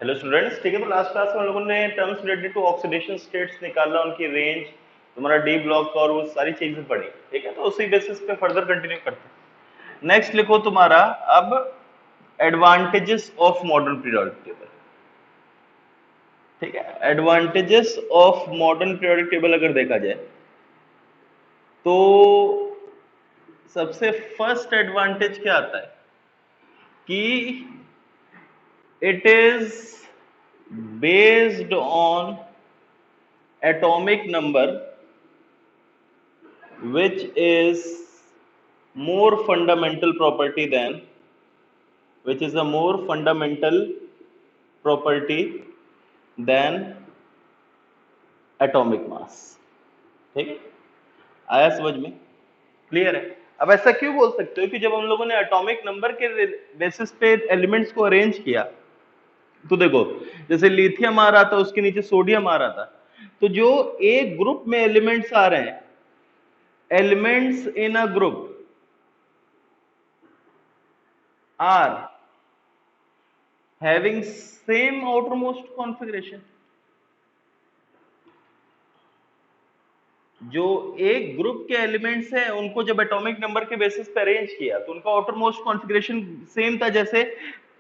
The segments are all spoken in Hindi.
हेलो स्टूडेंट्स, ठीक है। तो लास्ट क्लास में हम लोगों ने terms related to oxidation states निकाला, उनकी रेंज, तुम्हारा डी ब्लॉक और वो सारी चीजें पढ़ी। ठीक है, तो उसी बेसिस पे फर्दर कंटिन्यू करते हैं। नेक्स्ट लिखो तुम्हारा अब advantages of modern periodic table. ठीक है, advantages of modern periodic table अगर देखा जाए तो सबसे फर्स्ट एडवांटेज क्या आता है कि it is based on atomic number which is more fundamental property than which is a more fundamental property than atomic mass। ठीक है, आया समझ में? क्लियर है? अब ऐसा क्यों बोल सकते हो कि जब हम लोगों ने एटॉमिक नंबर के बेसिस पे एलिमेंट्स को अरेंज किया तो देखो, जैसे लिथियम आ रहा था, उसके नीचे सोडियम आ रहा था, तो जो एक ग्रुप में एलिमेंट्स आ रहे हैं, elements in a group are having same outermost configuration। जो एक ग्रुप के एलिमेंट्स हैं उनको जब एटॉमिक नंबर के बेसिस पे अरेंज किया तो उनका आउटरमोस्ट कॉन्फ़िगरेशन सेम था। जैसे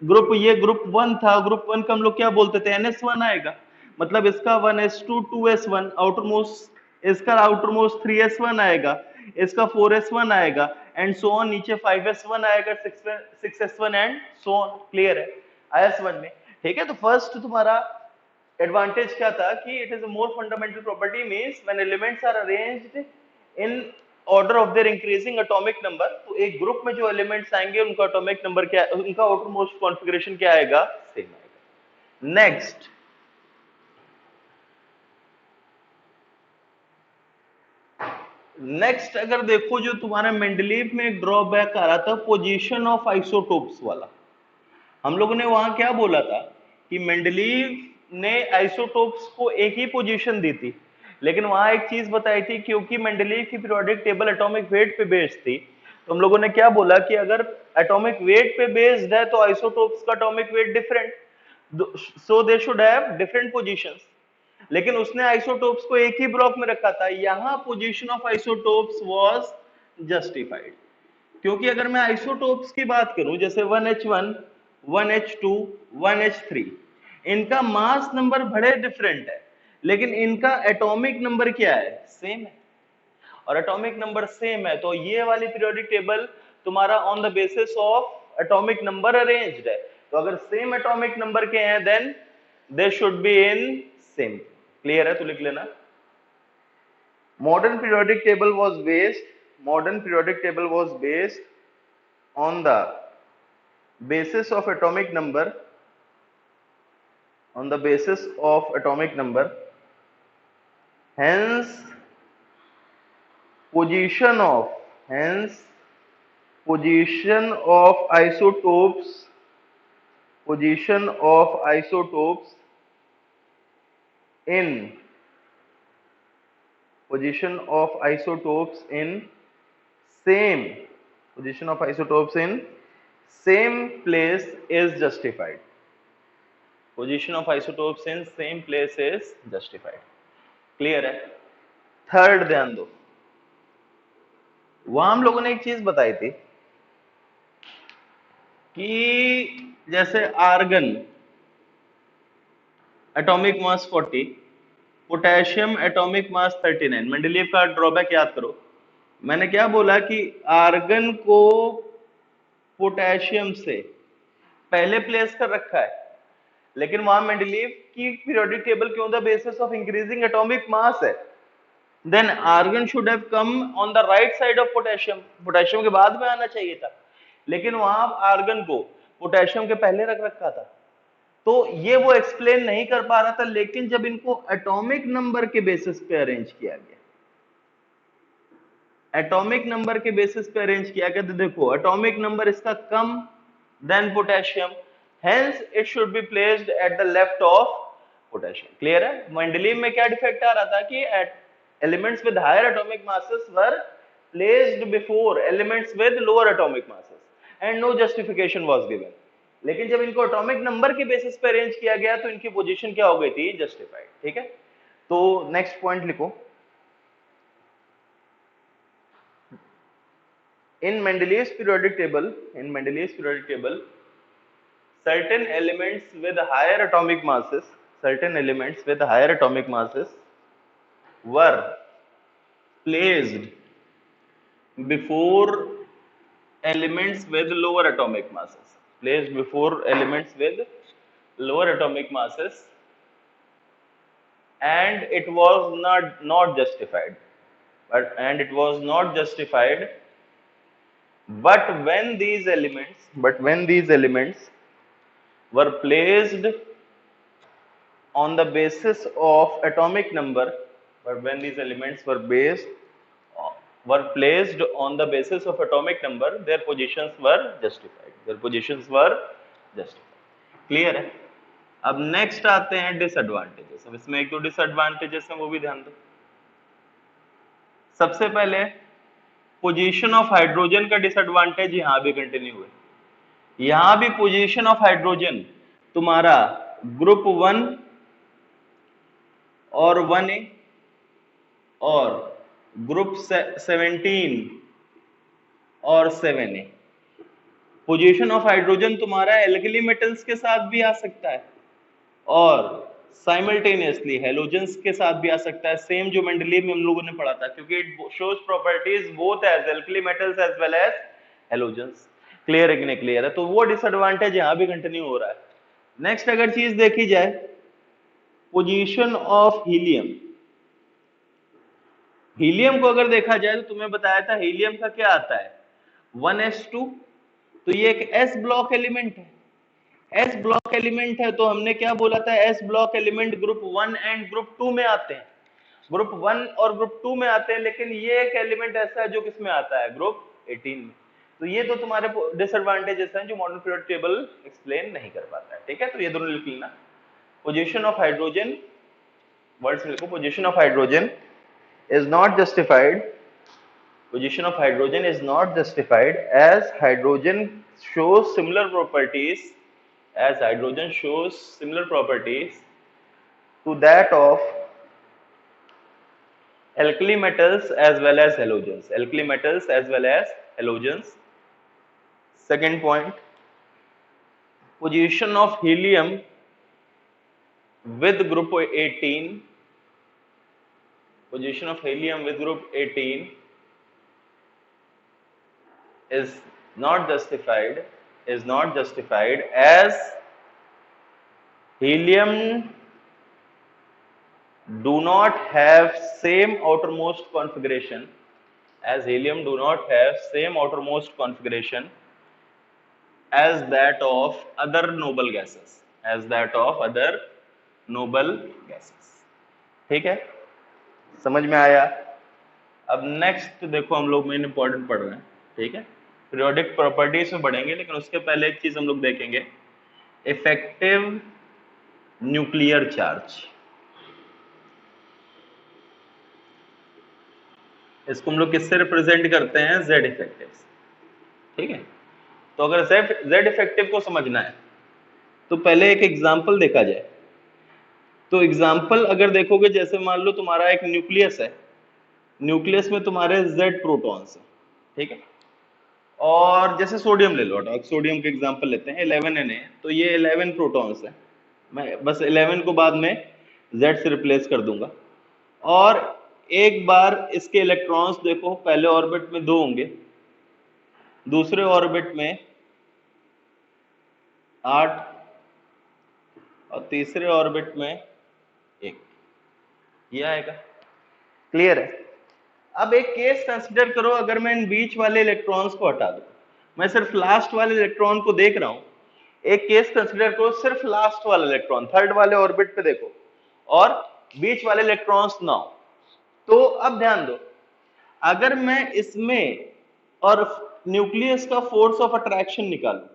ग्रुप, ये ग्रुप 1 था, ग्रुप 1 का हम लोग क्या बोलते थे, NS1 आएगा, मतलब इसका 1s2 2s1 आउटरमोस्ट, इसका आउटरमोस्ट 3s1 आएगा, इसका 4s1 आएगा एंड सो ऑन, नीचे 5s1 आएगा, 6s1 and so on. Clear है? आया समझ में? ठीक है, तो फर्स्ट तुम्हारा एडवांटेज क्या था कि it is a more fundamental property, means when elements are arranged in order of their increasing atomic number, तो एक ग्रुप में जो एलिमेंट्स आएंगे उनका एटॉमिक नंबर क्या, उनका आउटरमोस्ट कॉन्फ़िगरेशन क्या आएगा, सेम आएगा। नेक्स्ट, अगर देखो जो तुम्हारे मेंडलीव में एक ड्रॉबैक आ रहा था पोजीशन ऑफ आइसोटोप्स वाला, हम लोगों ने वहां क्या बोला था कि मेंडलीव ने आइसोटोप्स को एक ही पोजीशन दी थी, लेकिन वहां एक चीज बताई थी, क्योंकि मेंडलीव की पीरियोडिक टेबल एटॉमिक वेट पे बेस्ड थी, तो हम लोगों ने क्या बोला कि अगर एटॉमिक वेट पे बेस्ड है तो आइसोटोप्स का atomic weight different, so they should have different positions. लेकिन उसने आइसोटोप्स को एक ही ब्लॉक में रखा था, यहां position of isotopes was justified. क्योंकि अगर मैं आइसोटोप्स की बात करूं, जैसे 1h1 1h2 1h3, इनका मास नंबर बड़े डिफरेंट है, लेकिन इनका एटॉमिक नंबर क्या है, सेम है। और एटॉमिक नंबर सेम है तो ये वाली पीरियोडिक टेबल तुम्हारा on the basis of atomic number arranged है। तो अगर सेम एटॉमिक नंबर के हैं then they should be in same. Clear है? तो लिख लेना, modern periodic table was based modern periodic table was based on the basis of atomic number, on the basis of atomic number, hence position of hence position of isotopes position of isotopes in position of isotopes in same position of isotopes in same place is justified। Position of isotopes in same place is justified. Clear है? थर्ड ध्यान दो, वहां हम लोगों ने एक चीज बताई थी कि जैसे argon atomic mass 40, potassium atomic mass 39। Mendeleev का ड्रॉबैक याद करो, मैंने क्या बोला कि आर्गन को पोटेशियम से पहले प्लेस कर रखा है, लेकिन वहां मेंडलीव की पीरियोडिक टेबल के on the basis of increasing atomic mass है, then argon should have come on the right side of potassium, potassium के बाद में आना चाहिए था, लेकिन वहां आर्गन को पोटेशियम के पहले रख रखा था, तो ये वो एक्सप्लेन नहीं कर पा रहा था। लेकिन जब इनको एटॉमिक नंबर के बेसिस पे अरेंज किया गया, एटॉमिक नंबर के बेसिस पे अरेंज किया गया, तो देखो एटॉमिक नंबर इसका कम than potassium, hence it should be placed at the left of potassium. Clear है? मेंडलीव में क्या डिफेक्ट आ रहा था कि elements with higher atomic masses were placed before elements with lower atomic masses and no justification was given। लेकिन जब इनको एटॉमिक नंबर के बेसिस पे अरेंज किया गया तो इनकी पोजीशन क्या हो गई थी, जस्टिफाइड। ठीक है, तो नेक्स्ट पॉइंट लिखो, in Mendeleev's periodic table, certain elements with higher atomic masses, were placed before elements with lower atomic masses. And it was not justified. But when these elements were placed on the basis of atomic number, but when these elements were placed on the basis of atomic number, their positions were justified. Clear है? अब नेक्स्ट आते हैं डिसएडवांटेजेस। अब इसमें एक दो डिसएडवांटेजेस हैं, वो भी ध्यान दो। सबसे पहले पोजीशन ऑफ हाइड्रोजन का डिसएडवांटेज यहां भी कंटिन्यू हुए। यहां भी पोजीशन ऑफ हाइड्रोजन तुम्हारा ग्रुप 1 और 1A और ग्रुप 17 और 7A। पोजीशन ऑफ हाइड्रोजन तुम्हारा एल्कली मेटल्स के साथ भी आ सकता है और साइमल्टेनियसली हेलोजेंस के साथ भी आ सकता है, सेम जो मेंडलीव में हम लोगों ने पढ़ा था, क्योंकि it shows properties both as alkali metals as well as halogens. Clear है कि नहीं? क्लियर है। तो वो डिसएडवांटेज यहां भी कंटिन्यू हो रहा है। नेक्स्ट अगर चीज देखी जाए, पोजीशन ऑफ हीलियम। हीलियम को अगर देखा जाए तो तुम्हें बताया था हीलियम का क्या आता है, 1s2, तो ये एक s ब्लॉक एलिमेंट है। s ब्लॉक एलिमेंट है तो हमने क्या बोला था, s block element group 1 and group 2 में आते हैं, ग्रुप 1 और ग्रुप 2 में आते हैं, लेकिन ये एक एलिमेंट ऐसा है जो किसमें आता है, ग्रुप 18 में। तो ये तो तुम्हारे डिसएडवांटेजेस हैं जो मॉडर्न पीरियोडिक टेबल एक्सप्लेन नहीं कर पाता है। ठीक है, तो ये दोनों लिख लेना। पोजीशन ऑफ हाइड्रोजन, वर्ड्स लिखो, position of hydrogen is not justified as hydrogen shows similar properties to that of alkali metals as well as halogens. Second point, position of helium with group 18 is not justified as helium do not have same outermost configuration as that of other noble gases ठीक है, समझ में आया? अब नेक्स्ट देखो, हम लोग मेन इंपॉर्टेंट पढ़ रहे हैं। ठीक है, पीरियोडिक प्रॉपर्टीज में पढ़ेंगे, लेकिन उसके पहले एक चीज हम लोग देखेंगे, इफेक्टिव न्यूक्लियर चार्ज। इसको हम लोग किससे रिप्रेजेंट करते हैं, जेड इफेक्टिव। ठीक है, तो अगर जेड इफेक्टिव को समझना है तो पहले एक एग्जांपल देखा जाए। तो एग्जांपल अगर देखोगे, जैसे मान लो तुम्हारा एक न्यूक्लियस है, न्यूक्लियस में तुम्हारे जेड प्रोटॉन्स हैं। ठीक है, और जैसे सोडियम ले लो, सोडियम के एग्जांपल लेते हैं, 11Na, तो ये 11 प्रोटॉन्स है। मैं बस 11 को बाद में जेड से रिप्लेस कर दूंगा। और एक बार इसके इलेक्ट्रॉन्स देखो, पहले ऑर्बिट में 2 होंगे, दूसरे ऑर्बिट में 8 और तीसरे ऑर्बिट में 1, ये आएगा। क्लियर है? अब एक केस कंसीडर करो, अगर मैं इन बीच वाले इलेक्ट्रॉन्स को हटा दूं, मैं सिर्फ लास्ट वाले इलेक्ट्रॉन को देख रहा हूं। एक केस कंसीडर करो, सिर्फ लास्ट वाला इलेक्ट्रॉन थर्ड वाले ऑर्बिट पे देखो और बीच वाले इलेक्ट्रॉन्स ना हो। तो अब ध्यान दो, अगर मैं इसमें और न्यूक्लियस का फोर्स ऑफ अट्रैक्शन निकालूं,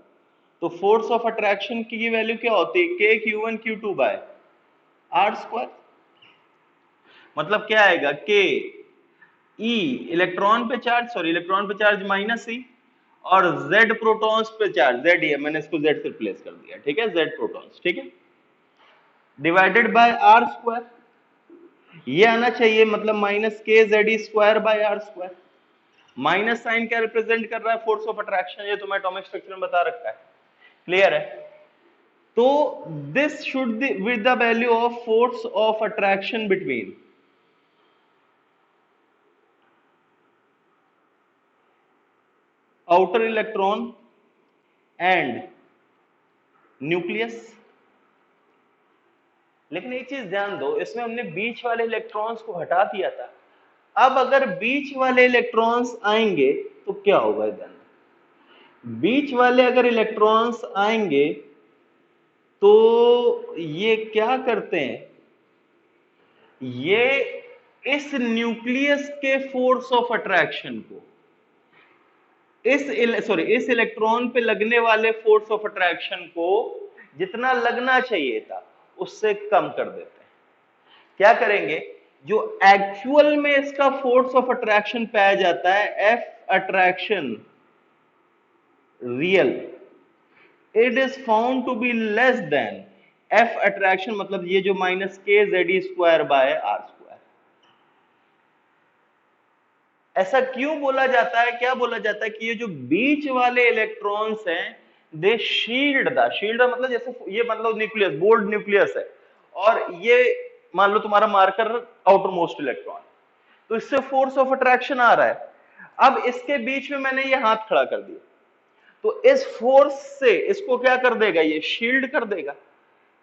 तो फोर्स ऑफ अट्रैक्शन की वैल्यू क्या होती है, KQ1Q2 बाय R²। मतलब क्या आएगा, K E इलेक्ट्रॉन पे चार्ज -E और Z प्रोटॉन्स पे चार्ज, Z ही है, मैंने इसको Z से रिप्लेस कर दिया, ठीक है, Z प्रोटॉन्स, ठीक है, डिवाइडेड बाय R स्क्वायर, ये आना चाहिए, मतलब minus k ZE square by R square. Minus sign क्या रिप्रेजेंट कर रहा है? फोर्स ऑफ अट्रैक्शन, ये तुम्हें एटॉमिक स्ट्रक्चर में बता रखा है, क्लियर है। तो this should with the value of force of attraction between outer electron and nucleus. लेकिन एक चीज ध्यान दो, इसमें हमने बीच वाले इलेक्ट्रॉन्स को हटा दिया था। अब अगर बीच वाले इलेक्ट्रॉन्स आएंगे तो क्या होगा? इधर बीच वाले अगर इलेक्ट्रॉन्स आएंगे तो ये क्या करते हैं, ये इस न्यूक्लियस के फोर्स ऑफ अट्रैक्शन को इस इलेक्ट्रॉन पे लगने वाले फोर्स ऑफ अट्रैक्शन को जितना लगना चाहिए था उससे कम कर देते हैं। क्या करेंगे? जो एक्चुअल में इसका फोर्स ऑफ अट्रैक्शन पाया जाता है, F attraction real, it is found to be less than F attraction, मतलब ये जो minus k ZE square by R square. ऐसा क्यों बोला जाता है? क्या बोला जाता है कि ये जो बीच वाले इलेक्ट्रॉन्स हैं, दे शील्ड मतलब जैसे ये मतलब न्यूक्लियस, बोल्ड न्यूक्लियस है, और ये मान लो तुम्हारा मार्कर आउटर मोस्ट इलेक्ट्रॉन, तो इससे फोर्स ऑफ अट्रैक्शन आ रहा है। अब इसके बीच में मैंने ये हाथ खड़ा कर दिया, तो इस फोर्स से इसको क्या कर देगा? ये शील्ड कर देगा।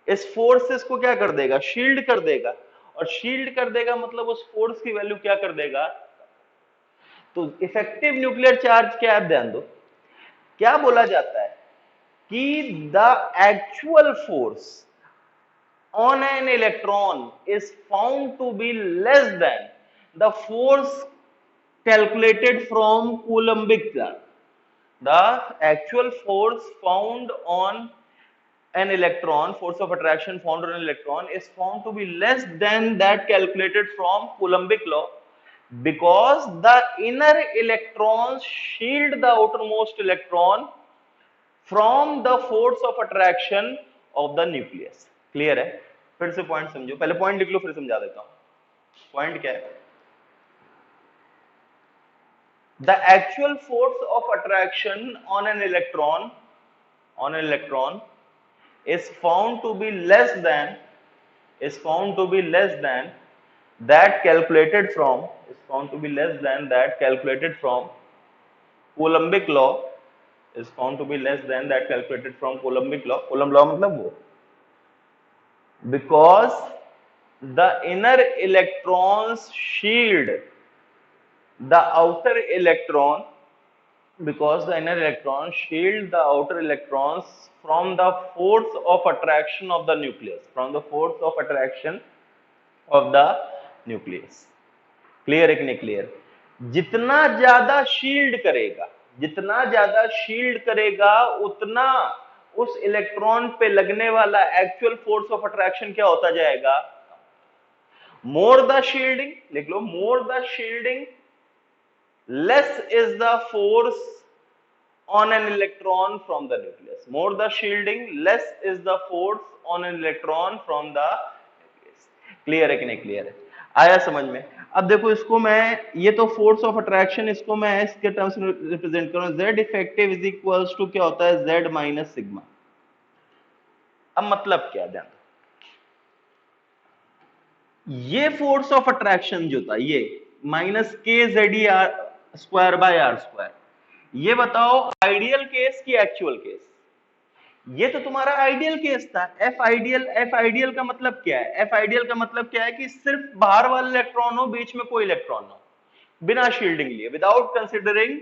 इस फोर्स से इसको क्या कर देगा? शील्ड कर देगा। और शील्ड कर देगा मतलब उस फोर्स की वैल्यू क्या कर देगा? तो इफेक्टिव न्यूक्लियर चार्ज क्या है? ध्यान दो, क्या बोला जाता है कि the actual force on an electron is found to be less than the force calculated from Coulombic charge. The actual force found on an electron, force of attraction found on an electron, is found to be less than that calculated from Coulombic law, because the inner electrons shield the outermost electron from the force of attraction of the nucleus. Clear है? फिर से पॉइंट समझो, पहले पॉइंट लिख लो फिर समझा देता हूं। पॉइंट क्या है? The actual force of attraction on an electron is found to be less than that calculated from Coulombic law, Coulomb law मतलब वो, because the inner electrons shield the outer electron, from the force of attraction of the nucleus, clear है कि नहीं? क्लियर। जितना ज्यादा शील्ड करेगा उतना उस इलेक्ट्रॉन पे लगने वाला एक्चुअल फोर्स ऑफ अट्रैक्शन क्या होता जाएगा? मोर द शील्डिंग, लिख लो, more the shielding less is the force on an electron from the nucleus. More the shielding, less is the force on an electron from the nucleus. Clear है कि नहीं? क्लियर है, आया समझ में? अब देखो इसको मैं, ये तो फोर्स ऑफ अट्रैक्शन, इसको मैं इसके टर्म्स में रिप्रेजेंट करूं, Z effective is equals to क्या होता है? Z minus sigma. अब मतलब क्या? ध्यान, ये फोर्स ऑफ अट्रैक्शन जो था, ये minus k ZE square by R square, ये बताओ आइडियल केस की एक्चुअल केस? ये तो तुम्हारा आइडियल केस था। एफ आइडियल का मतलब क्या है? एफ आइडियल का मतलब क्या है कि सिर्फ बाहर वाला इलेक्ट्रॉन हो, बीच में कोई इलेक्ट्रॉन हो, बिना शील्डिंग लिए, without considering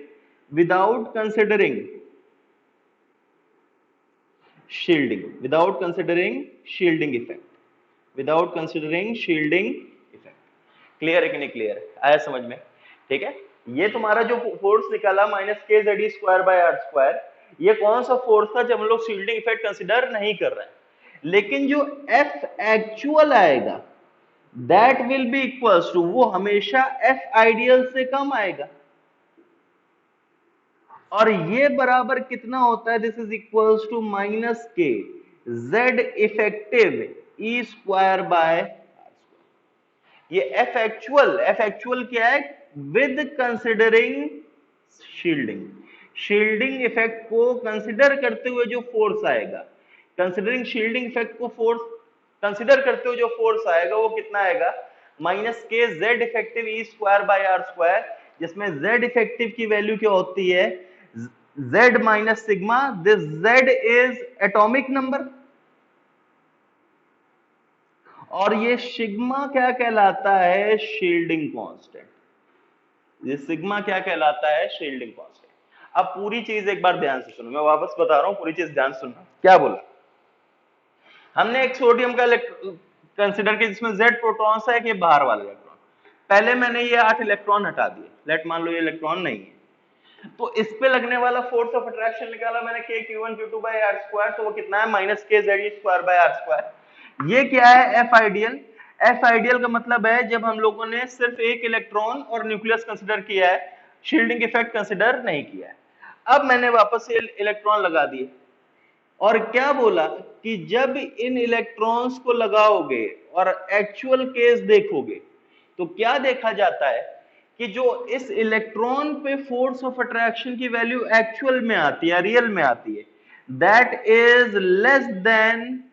shielding effect, clear है कि नहीं? क्लियर है, आया समझ में? ठीक है, ये तुम्हारा जो फोर्स निकाला minus k ZE square by R square, ये कौन सा फोर्स था जब हम लोग शील्डिंग इफेक्ट कंसिडर नहीं कर रहे हैं। लेकिन जो F एक्चुअल आएगा that will be equals to, वो हमेशा F आइडियल से कम आएगा। और ये बराबर कितना होता है, this is equals to minus के Z effective E square by, ये एफ एक्चुअल क्या है, with considering shielding, shielding effect को कंसिडर करते हुए जो फोर्स आएगा, कंसिडरिंग शील्डिंग इफेक्ट को फोर्स कंसिडर करते हुए जो फोर्स आएगा वो कितना आएगा, माइनस के Z effective E square by R square, जिसमें जेड इफेक्टिव की वैल्यू क्या होती है, Z minus sigma, this Z is atomic number, और ये सिग्मा क्या कहलाता है, शील्डिंग कांस्टेंट, ये सिग्मा क्या कहलाता है, शील्डिंग कांस्टेंट। अब पूरी चीज एक बार ध्यान से सुनो, मैं वापस बता रहा हूं, पूरी चीज ध्यान से सुनना। क्या बोला हमने, एक सोडियम का कंसिडर किया जिसमें जेड प्रोटॉन्स है कि बाहर वाला इलेक्ट्रॉन, पहले मैंने ये 8 इलेक्ट्रॉन हटा दिए, लेट मान लो ये इलेक्ट्रॉन नहीं है, तो इस पे लगने वाला फोर्स ऑफ अट्रैक्शन निकाला मैंने k q1 q2 bye r square, तो वो कितना है, माइनस के Z e square by r square. ये क्या है, एफ आइडियल, एफ आइडियल का मतलब है जब हम लोगों ने सिर्फ एक इलेक्ट्रॉन और न्यूक्लियस कंसिडर किया है, शील्डिंग इफेक्ट कंसिडर नहीं किया है। अब मैंने वापस से इलेक्ट्रॉन लगा दिए, और क्या बोला कि जब इन इलेक्ट्रॉन्स को लगाओगे और एक्चुअल केस देखोगे, तो क्या देखा जाता है कि जो इस इलेक्ट्रॉन पे फोर्स ऑफ अट्रैक्शन की वैल्यू एक्चुअल में आती है, रियल में आती है, that is less than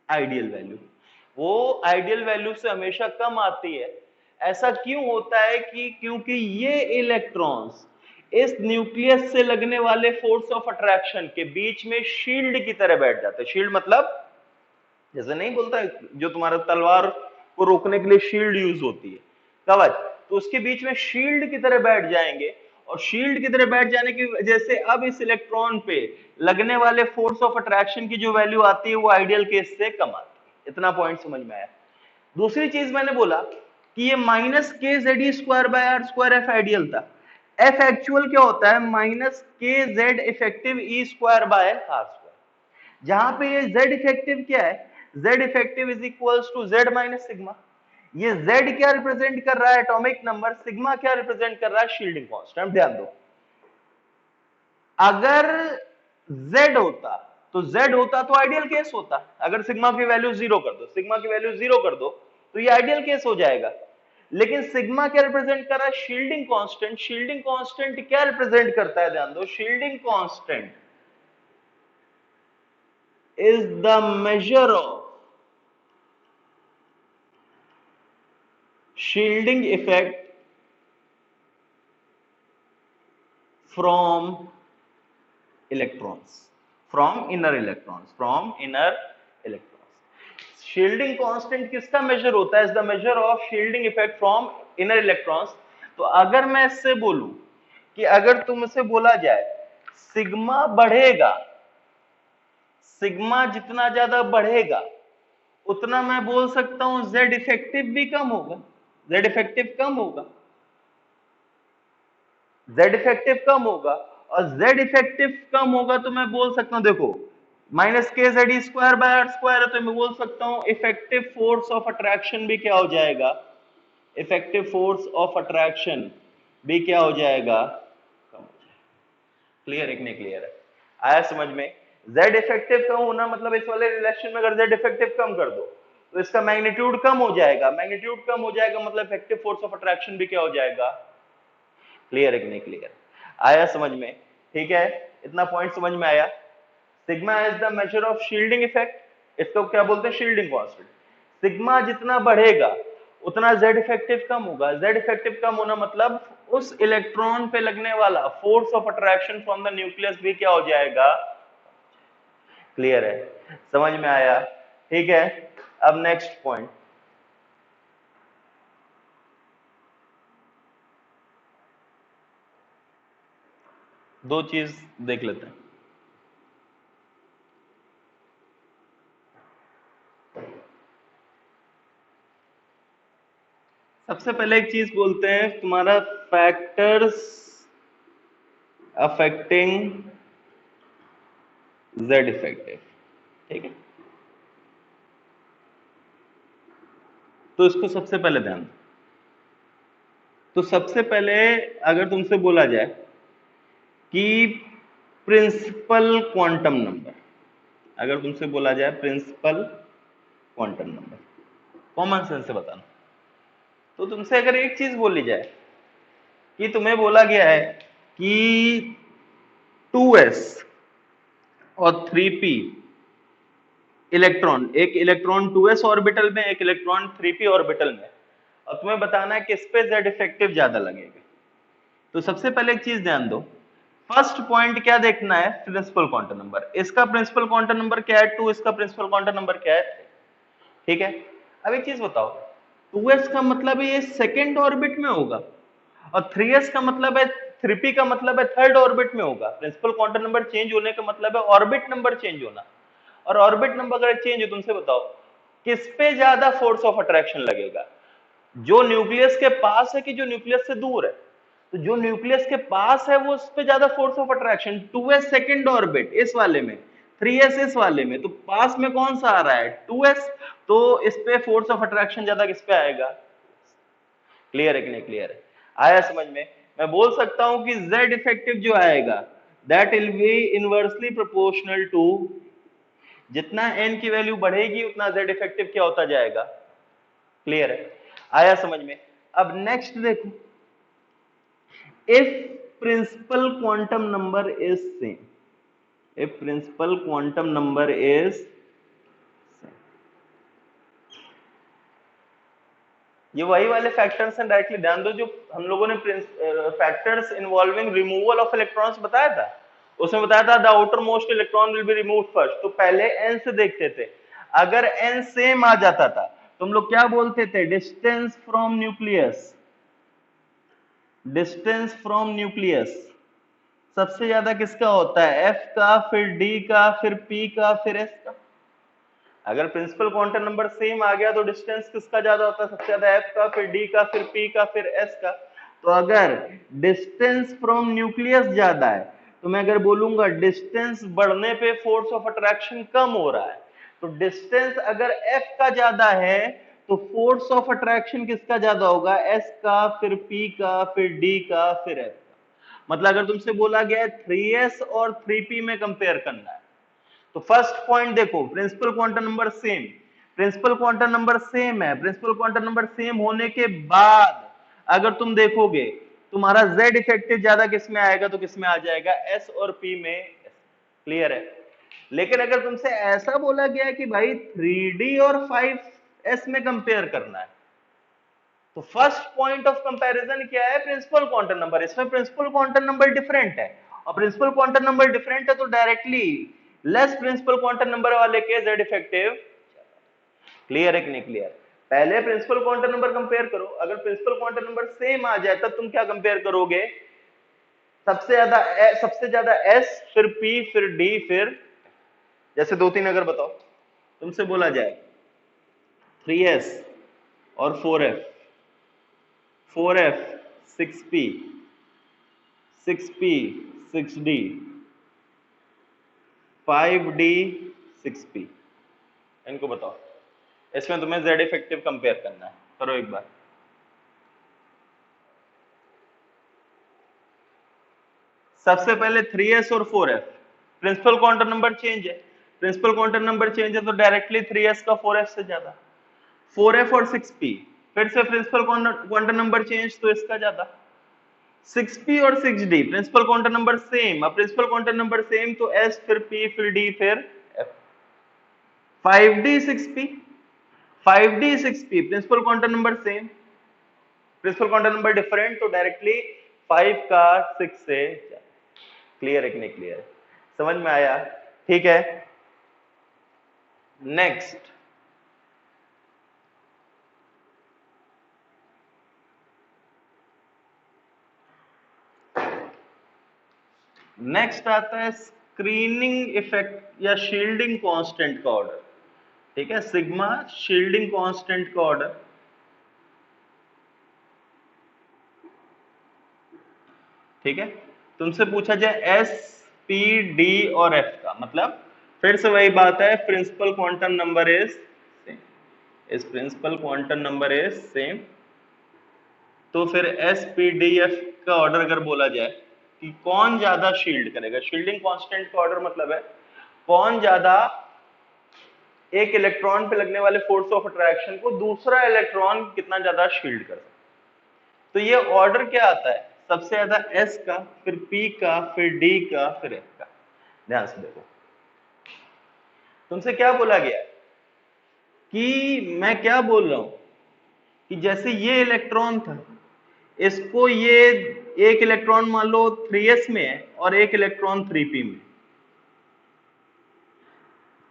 ideal value, वो आइडियल वैल्यू से हमेशा कम आती है। ऐसा क्यों होता है कि क्योंकि ये इलेक्ट्रॉन्स इस न्यूक्लियस से लगने वाले फोर्स ऑफ अट्रैक्शन के बीच में शील्ड की तरह बैठ जाते हैं। शील्ड मतलब जैसे नहीं बोलता है जो तुम्हारा तलवार को रोकने के लिए शील्ड यूज होती है, कवच, तो उसके बीच में शील्ड की तरह बैठ जाएंगे, और शील्ड की तरह बैठ जाने की वजह से अब इस इलेक्ट्रॉन पे लगने वाले फोर्स ऑफ अट्रैक्शन की जो वैल्यू आती है वो आइडियल केस से कम आती है। इतना पॉइंट समझ में आया। दूसरी चीज मैंने बोला कि ये माइनस के Z e square by R square F ideal था, एफ एक्चुअल क्या होता है, माइनस के Z effective E square by R square, जहां पे ये z इफेक्टिव क्या है, z effective is equals to z minus sigma. ये z क्या रिप्रेजेंट कर रहा है, एटॉमिक नंबर, सिग्मा क्या रिप्रेजेंट कर रहा है, शील्डिंग कांस्टेंट। ध्यान दो, अगर z होता तो z होता तो आइडियल केस होता, अगर सिग्मा की वैल्यू जीरो कर दो, सिग्मा की वैल्यू जीरो कर दो तो ये आइडियल केस हो जाएगा। लेकिन सिग्मा क्या रिप्रेजेंट कर रहा है, शील्डिंग कांस्टेंट। शील्डिंग कांस्टेंट क्या रिप्रेजेंट करता है, ध्यान दो, shielding constant is the measure of shielding effect from electrons, from inner electrons, from inner electrons। shielding constant किसका मेजर होता है, is the measure of shielding effect from inner electrons। तो अगर मैं इससे बोलूं कि अगर तुमसे बोला जाए सिग्मा बढ़ेगा, सिग्मा जितना ज्यादा बढ़ेगा उतना मैं बोल सकता हूं z इफेक्टिव भी कम होगा, z इफेक्टिव कम होगा, z इफेक्टिव कम होगा, और z इफेक्टिव कम होगा तो मैं बोल सकता हूं, देखो माइनस के Z e square by R square है, तो मैं बोल सकता हूं इफेक्टिव फोर्स ऑफ अट्रैक्शन भी क्या हो जाएगा, इफेक्टिव फोर्स ऑफ अट्रैक्शन भी क्या हो जाएगा, कम हो जाएगा। क्लियर है कि नहीं क्लियर है, आया समझ में। z इफेक्टिव कम होना मतलब इस वाले रिलेशन में अगर z इफेक्टिव कम कर दो तो इसका मैग्नीट्यूड कम हो जाएगा, मैग्नीट्यूड कम हो जाएगा मतलब इफेक्टिव फोर्स ऑफ अट्रैक्शन भी क्या हो जाएगा। क्लियर है कि नहीं क्लियर, आया समझ में, ठीक है, इतना पॉइंट समझ में आया। Sigma is the measure of shielding effect, इसको क्या बोलते हैं, शील्डिंग कांस्टेंट। सिग्मा जितना बढ़ेगा उतना z इफेक्टिव कम होगा, z इफेक्टिव कम होना मतलब उस इलेक्ट्रॉन पे लगने वाला force of attraction from the nucleus भी क्या हो जाएगा। क्लियर है, समझ में आया, ठीक है। अब नेक्स्ट पॉइंट, दो चीज देख लेते हैं। सबसे पहले एक चीज बोलते हैं तुम्हारा फैक्टर्स अफेक्टिंग z इफेक्टिव, ठीक है, तो इसको सबसे पहले ध्यान दो। तो सबसे पहले अगर तुमसे बोला जाए कि प्रिंसिपल क्वांटम नंबर, अगर तुमसे बोला जाए principal quantum number, common sense से बताना, तो तुमसे अगर एक चीज बोली जाए कि तुम्हें बोला गया है कि 2s और 3p इलेक्ट्रॉन, एक इलेक्ट्रॉन 2s ऑर्बिटल में, एक इलेक्ट्रॉन 3p ऑर्बिटल में, और तुम्हें बताना है किस पे z इफेक्टिव ज्यादा लगेगा। तो सबसे पहले एक चीज ध्यान दो, फर्स्ट पॉइंट क्या देखना है, प्रिंसिपल क्वांटम नंबर। इसका प्रिंसिपल क्वांटम नंबर क्या है 2, इसका प्रिंसिपल क्वांटम नंबर क्या है, ठीक है। अब एक चीज बताओ, 2s का मतलब है ये सेकेंड ऑर्बिट में होगा, और 3s का मतलब है, 3p का मतलब है थर्ड ऑर्बिट में होगा। प्रिंसिपल क्वांटम नंबर चेंज होने का मतलब है ऑर्बिट नंबर चेंज होना, और ऑर्बिट नंबर अगर चेंज हो, तुमसे बताओ किस पे ज्यादा फोर्स ऑफ अट्रैक्शन लगेगा, जो न्यूक्लियस के पास है कि जो न्यूक्लियस से दूर है। तो जो न्यूक्लियस के पास है वो उस पे ज्यादा force of attraction, 2s second orbit इस वाले में, 3s इस वाले में, तो पास में कौन सा आ रहा है 2s, तो इस पे फोर्स ऑफ अट्रैक्शन ज्यादा किस पे आएगा। क्लियर है कि नहीं क्लियर है, आया समझ में। मैं बोल सकता हूं कि z इफेक्टिव जो आएगा that will be inversely proportional to, जितना n की वैल्यू बढ़ेगी उतना z इफेक्टिव क्या होता जाएगा। क्लियर है, आया समझ में। अब नेक्स्ट देखो, if principal quantum number is same, if principal quantum number is same, ये वही वाले फैक्टर्स हैं, डायरेक्टली ध्यान दो जो हम लोगों ने factors involving removal of electrons बताया था, उसमें बताया था the outer most electron will be removed first. तो पहले n से देखते थे, अगर n सेम आ जाता था तो हम लोग क्या बोलते थे, distance from nucleus, distance from nucleus सबसे ज्यादा किसका होता है, f का, फिर d का, फिर p का, फिर s का। अगर प्रिंसिपल क्वांटम नंबर सेम आ गया तो डिस्टेंस किसका ज्यादा होता है, सबसे ज्यादा f का, फिर d का, फिर p का, फिर s का। तो अगर डिस्टेंस फ्रॉम न्यूक्लियस ज्यादा है तो मैं अगर बोलूंगा डिस्टेंस बढ़ने पे फोर्स ऑफ अट्रैक्शन कम हो रहा है, तो डिस्टेंस अगर f का ज्यादा है तो फोर्स ऑफ अट्रैक्शन किसका ज्यादा होगा, s का, फिर p का, फिर d का, फिर s का। मतलब अगर तुमसे बोला गया है 3s और 3p में कंपेयर करना है, तो फर्स्ट पॉइंट देखो, principal quantum number same, principal quantum number same है, प्रिंसिपल क्वांटम नंबर सेम होने के बाद अगर तुम देखोगे तुम्हारा z इफेक्टिव ज्यादा किस में आएगा, तो किस में आ जाएगा, s और p में। क्लियर है। लेकिन अगर तुमसे ऐसा बोला गया है कि भाई 3d और 5s में कंपेयर करना है, तो फर्स्ट पॉइंट ऑफ कंपैरिजन क्या है, प्रिंसिपल क्वांटम नंबर। इसमें प्रिंसिपल क्वांटम नंबर डिफरेंट है, और प्रिंसिपल क्वांटम नंबर डिफरेंट है तो directly less principal quantum number वाले के z इफेक्टिव। क्लियर है कि नहीं क्लियर, पहले प्रिंसिपल क्वांटम नंबर कंपेयर करो, अगर प्रिंसिपल क्वांटम नंबर सेम आ जाए तब तुम क्या कंपेयर करोगे, सबसे ज्यादा s, फिर p, फिर d, फिर, जैसे दो तीन अगर बताओ, तुमसे बोला जाए 3s और 4f, 4f 6p, 6p 6d, 5d 6p, इनको बताओ, इसमें तुम्हें z इफेक्टिव कंपेयर करना है, करो एक बार। सबसे पहले 3s और 4f, principal quantum number change है, प्रिंसिपल क्वांटम नंबर चेंज है तो डायरेक्टली 3s का 4f से ज्यादा, 4f और 6p, फिर से प्रिंसिपल क्वांटम नंबर चेंज तो इसका ज्यादा, 6p और 6d principal quantum number same, अब प्रिंसिपल क्वांटम नंबर सेम तो s, फिर p, फिर d, फिर f। 5d 6p, 5d 6p principal quantum number same, principal quantum number different तो डायरेक्टली 5 का 6 से। क्लियर है कि नहीं क्लियर, समझ में आया, ठीक है। नेक्स्ट, नेक्स्ट आता है स्क्रीनिंग इफेक्ट या शील्डिंग कांस्टेंट का ऑर्डर, ठीक है, सिग्मा शील्डिंग कांस्टेंट का ऑर्डर। ठीक है, तुमसे पूछा जाए एस, पी, डी और एफ का, मतलब फिर से वही बात है, principal quantum number is same, इस principal quantum number is same, तो फिर एस, पी, डी, एफ का ऑर्डर अगर बोला जाए कि कौन ज्यादा शील्ड करेगा। शील्डिंग कांस्टेंट का ऑर्डर मतलब है कौन ज्यादा एक इलेक्ट्रॉन पे लगने वाले फोर्स ऑफ अट्रैक्शन को दूसरा इलेक्ट्रॉन कितना ज्यादा शील्ड कर सकता है। तो ये ऑर्डर क्या आता है, सबसे ज्यादा S का, फिर P का, फिर D का, फिर F का। ध्यान से देखो, तुमसे क्या बोला गया कि मैं क्या बोल रहा हूं कि जैसे ये इलेक्ट्रॉन था, इसको ये एक इलेक्ट्रॉन मान लो 3s में है और एक इलेक्ट्रॉन 3p में,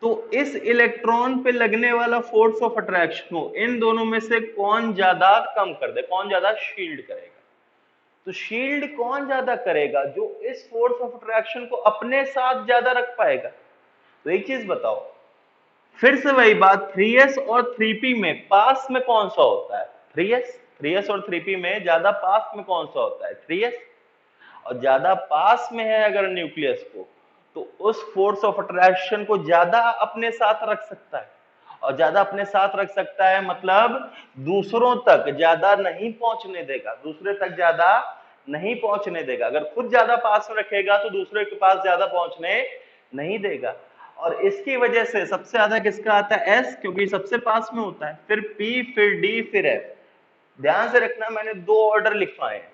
तो इस इलेक्ट्रॉन पे लगने वाला फोर्स ऑफ अट्रैक्शन को इन दोनों में से कौन ज्यादा कम कर दे, कौन ज्यादा शील्ड करेगा। तो शील्ड कौन ज्यादा करेगा, जो इस फोर्स ऑफ अट्रैक्शन को अपने साथ ज्यादा रख पाएगा। तो एक चीज बताओ, फिर से वही बात, 3s और 3p में पास में कौन सा होता है, 3s और 3p में ज्यादा पास में कौन सा होता है, 3s। और ज्यादा पास में है अगर न्यूक्लियस को, तो उस फोर्स ऑफ अट्रैक्शन को ज्यादा अपने साथ रख सकता है। और ज्यादा अपने साथ रख सकता है मतलब दूसरों तक ज्यादा नहीं पहुंचने देगा, दूसरे तक ज्यादा नहीं पहुंचने देगा। अगर खुद ज्यादा पास में रखेगा तो दूसरे के पास ज्यादा पहुंचने नहीं देगा। और इसकी वजह से सबसे ज्यादा किसका आता है, S, क्योंकि सबसे पास में होता है, फिर P, फिर D, फिर F। ध्यान से रखना, मैंने दो ऑर्डर लिखवाए हैं।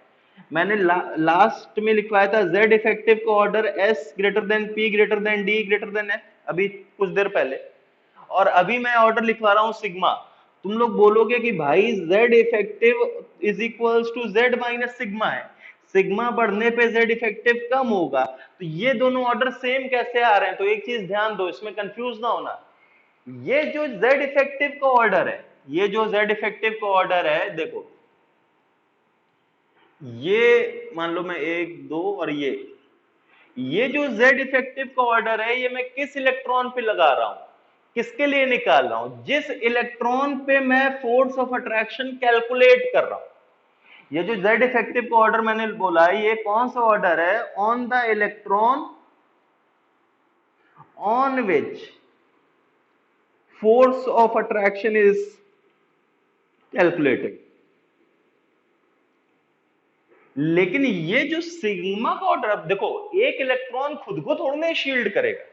मैंने लास्ट में लिखवाया था Z इफेक्टिव का order S greater than P greater than D greater than F, अभी कुछ देर पहले। और अभी मैं ऑर्डर लिखवा रहा हूं सिग्मा। तुम लोग बोलोगे कि भाई Z effective is equals to Z minus sigma है, सिग्मा बढ़ने पे Z इफेक्टिव कम होगा, तो ये दोनों ऑर्डर सेम कैसे आ रहे हैं। तो एक चीज ध्यान दो, इसमें कंफ्यूज ना होना। ये जो Z इफेक्टिव का ऑर्डर है, ये जो Z इफेक्टिव का ऑर्डर है, देखो ये मान लो मैं 1 2 और ये जो Z इफेक्टिव का ऑर्डर है, ये मैं किस इलेक्ट्रॉन पे लगा रहा हूं, किसके लिए निकाल रहा हूं, जिस इलेक्ट्रॉन पे मैं फोर्स ऑफ अट्रैक्शन कैलकुलेट कर रहा हूं। ये जो Z इफेक्टिव का ऑर्डर मैंने बोला है, ये कौन सा ऑर्डर है, on the electron on which force of attraction is calculated. लेकिन ये जो सिग्मा का ऑर्डर, अब देखो एक इलेक्ट्रॉन खुद को थोड़ा नहीं शील्ड करेगा,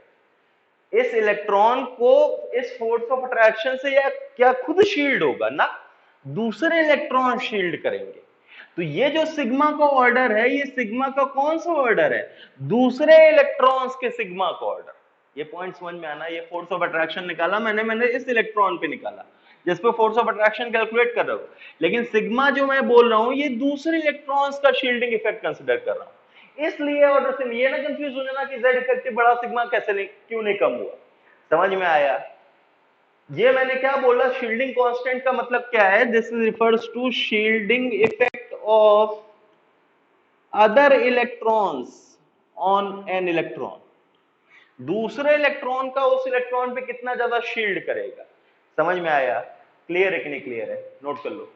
इस इलेक्ट्रॉन को इस फोर्स ऑफ अट्रैक्शन से या क्या खुद शील्ड होगा ना, दूसरे इलेक्ट्रॉन शील्ड करेंगे। तो ये जो सिग्मा का ऑर्डर है, ये सिग्मा का कौन सा ऑर्डर है, दूसरे इलेक्ट्रॉन्स के सिग्मा का ऑर्डर। ये पॉइंट समझ में आना। ये फोर्स ऑफ अट्रैक्शन निकाला मैंने इस इलेक्ट्रॉन पे निकाला जिस पे फोर्स ऑफ अट्रैक्शन कैलकुलेट कर रहा हूं, लेकिन सिग्मा जो मैं बोल रहा हूं, ये दूसरे इलेक्ट्रॉन्स का शील्डिंग इफेक्ट कंसिडर कर रहा हूं। इसलिए ऑर्डर से ये ना कंफ्यूज हो जाना कि Z इफेक्टिव बड़ा, सिग्मा कैसे नहीं, क्यों नहीं कम हुआ। समझ में आया। ये मैंने क्या बोला, शील्डिंग कांस्टेंट का मतलब क्या है, this refers to shielding effect of other electrons on an electron. दूसरे इलेक्ट्रॉन का उस इलेक्ट्रॉन पे कितना ज्यादा शील्ड करेगा। समझ में आया, क्लियर है कि नहीं क्लियर है, नोट कर लो।